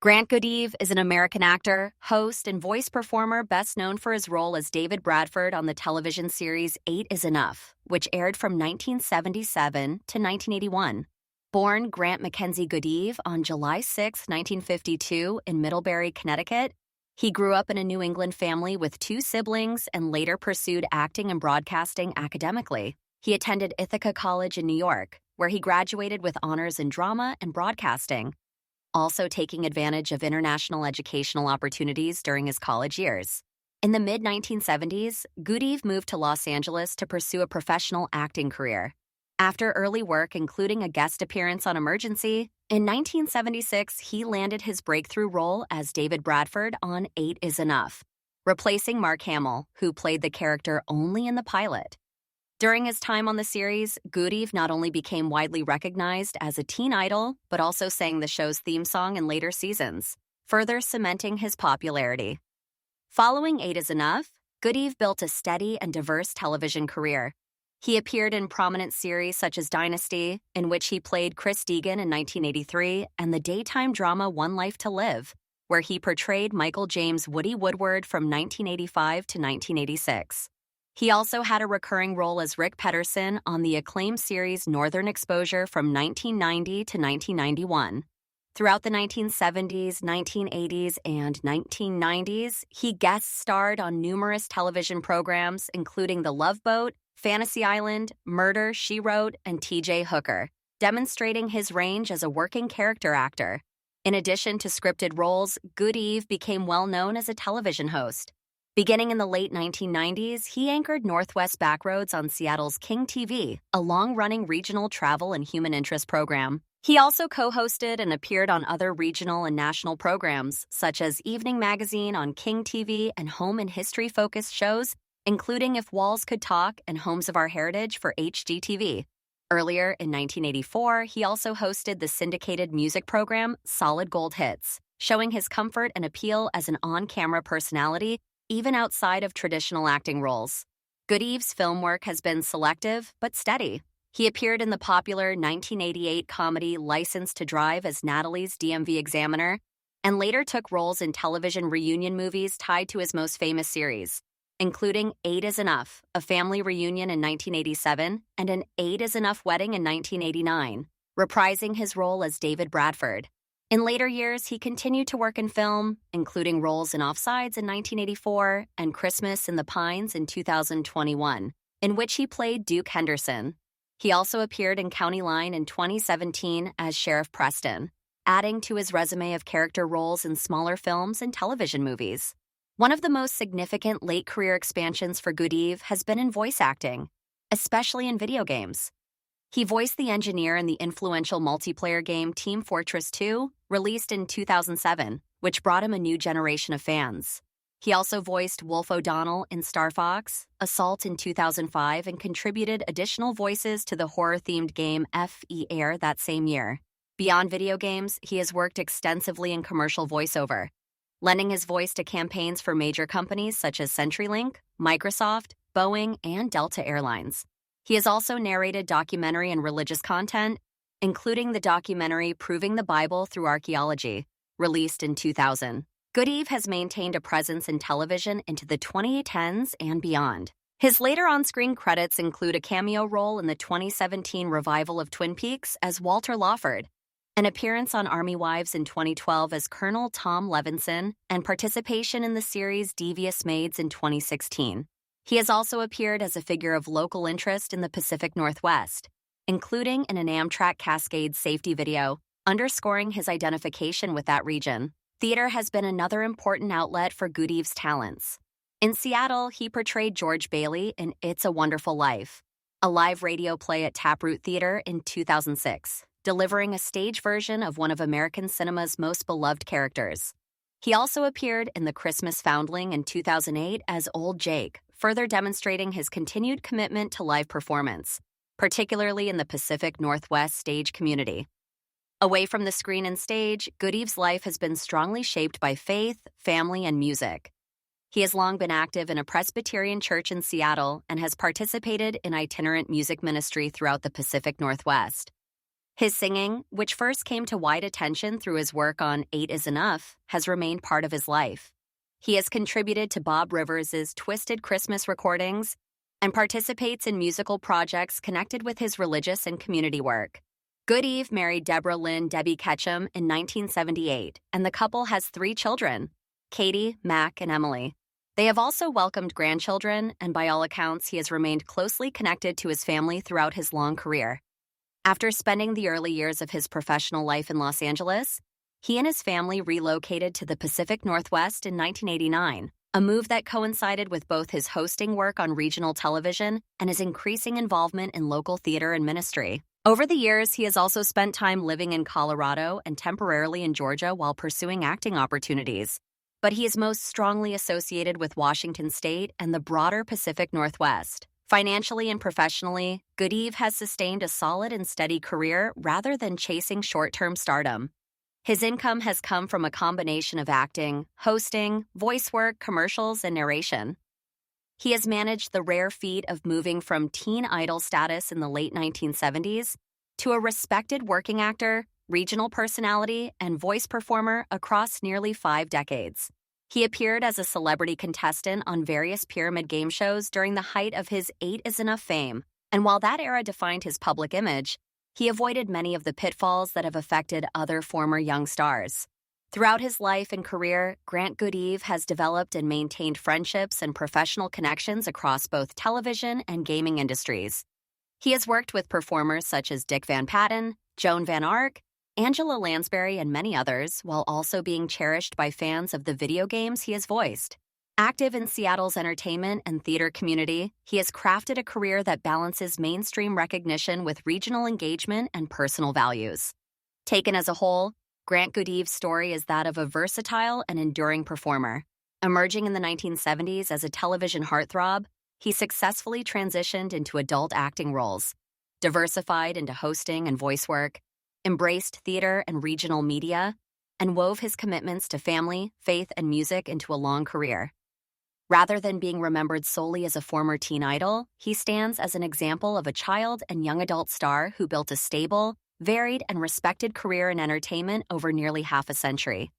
Grant Goodeve is an American actor, host, and voice performer best known for his role as David Bradford on the television series 8 is Enough, which aired from 1977 to 1981. Born Grant Mackenzie Goodeve on July 6, 1952, in Middlebury, Connecticut, he grew up in a New England family with two siblings and later pursued acting and broadcasting academically. He attended Ithaca College in New York, where he graduated with honors in drama and broadcasting, also taking advantage of international educational opportunities during his college years. In the mid-1970s, Goodeve moved to Los Angeles to pursue a professional acting career. After early work, including a guest appearance on Emergency, in 1976 he landed his breakthrough role as David Bradford on 8 is Enough, replacing Mark Hamill, who played the character only in the pilot. During his time on the series, Goodeve not only became widely recognized as a teen idol, but also sang the show's theme song in later seasons, further cementing his popularity. Following 8 is Enough, Goodeve built a steady and diverse television career. He appeared in prominent series such as Dynasty, in which he played Chris Deegan in 1983, and the daytime drama One Life to Live, where he portrayed Michael James' Woody Woodward from 1985 to 1986. He also had a recurring role as Rick Pedersen on the acclaimed series Northern Exposure from 1990 to 1991. Throughout the 1970s, 1980s, and 1990s, he guest starred on numerous television programs, including The Love Boat, Fantasy Island, Murder, She Wrote, and T.J. Hooker, demonstrating his range as a working character actor. In addition to scripted roles, Goodeve became well known as a television host. Beginning in the late 1990s, he anchored Northwest Backroads on Seattle's King TV, a long-running regional travel and human interest program. He also co-hosted and appeared on other regional and national programs, such as Evening Magazine on King TV and home and history-focused shows, including If Walls Could Talk and Homes of Our Heritage for HGTV. Earlier in 1984, he also hosted the syndicated music program Solid Gold Hits, showing his comfort and appeal as an on-camera personality even outside of traditional acting roles. Goodeve's film work has been selective but steady. He appeared in the popular 1988 comedy License to Drive as Natalie's DMV examiner, and later took roles in television reunion movies tied to his most famous series, including 8 is Enough, a family reunion in 1987, and an 8 is Enough wedding in 1989, reprising his role as David Bradford. In later years, he continued to work in film, including roles in Offsides in 1984 and Christmas in the Pines in 2021, in which he played Duke Henderson. He also appeared in County Line in 2017 as Sheriff Preston, adding to his resume of character roles in smaller films and television movies. One of the most significant late career expansions for Goodeve has been in voice acting, especially in video games. He voiced the engineer in the influential multiplayer game Team Fortress 2, released in 2007, which brought him a new generation of fans. He also voiced Wolf O'Donnell in Star Fox, Assault in 2005, and contributed additional voices to the horror-themed game F.E. Air that same year. Beyond video games, he has worked extensively in commercial voiceover, lending his voice to campaigns for major companies such as CenturyLink, Microsoft, Boeing, and Delta Airlines. He has also narrated documentary and religious content, including the documentary Proving the Bible Through Archaeology, released in 2000. Goodeve has maintained a presence in television into the 2010s and beyond. His later on-screen credits include a cameo role in the 2017 revival of Twin Peaks as Walter Lawford, an appearance on Army Wives in 2012 as Colonel Tom Levinson, and participation in the series Devious Maids in 2016. He has also appeared as a figure of local interest in the Pacific Northwest, including in an Amtrak Cascade safety video, underscoring his identification with that region. Theater has been another important outlet for Goodeve's talents. In Seattle, he portrayed George Bailey in It's a Wonderful Life, a live radio play at Taproot Theater in 2006, delivering a stage version of one of American cinema's most beloved characters. He also appeared in The Christmas Foundling in 2008 as Old Jake, further demonstrating his continued commitment to live performance, particularly in the Pacific Northwest stage community. Away from the screen and stage, Goodeve's life has been strongly shaped by faith, family, and music. He has long been active in a Presbyterian church in Seattle and has participated in itinerant music ministry throughout the Pacific Northwest. His singing, which first came to wide attention through his work on 8 is Enough, has remained part of his life. He has contributed to Bob Rivers' Twisted Christmas recordings and participates in musical projects connected with his religious and community work. Goodeve married Deborah Lynn Debbie Ketchum in 1978, and the couple has 3 children, Katie, Mac, and Emily. They have also welcomed grandchildren, and by all accounts, he has remained closely connected to his family throughout his long career. After spending the early years of his professional life in Los Angeles, he and his family relocated to the Pacific Northwest in 1989, a move that coincided with both his hosting work on regional television and his increasing involvement in local theater and ministry. Over the years, he has also spent time living in Colorado and temporarily in Georgia while pursuing acting opportunities. But he is most strongly associated with Washington State and the broader Pacific Northwest. Financially and professionally, Goodeve has sustained a solid and steady career rather than chasing short-term stardom. His income has come from a combination of acting, hosting, voice work, commercials, and narration. He has managed the rare feat of moving from teen idol status in the late 1970s to a respected working actor, regional personality, and voice performer across nearly 5 decades. He appeared as a celebrity contestant on various pyramid game shows during the height of his 8 is Enough fame, and while that era defined his public image, he avoided many of the pitfalls that have affected other former young stars. Throughout his life and career, Grant Goodeve has developed and maintained friendships and professional connections across both television and gaming industries. He has worked with performers such as Dick Van Patten, Joan Van Ark, Angela Lansbury, and many others, while also being cherished by fans of the video games he has voiced. Active in Seattle's entertainment and theater community, he has crafted a career that balances mainstream recognition with regional engagement and personal values. Taken as a whole, Grant Goodeve's story is that of a versatile and enduring performer. Emerging in the 1970s as a television heartthrob, he successfully transitioned into adult acting roles, diversified into hosting and voice work, embraced theater and regional media, and wove his commitments to family, faith, and music into a long career. Rather than being remembered solely as a former teen idol, he stands as an example of a child and young adult star who built a stable, varied, and respected career in entertainment over nearly half a century.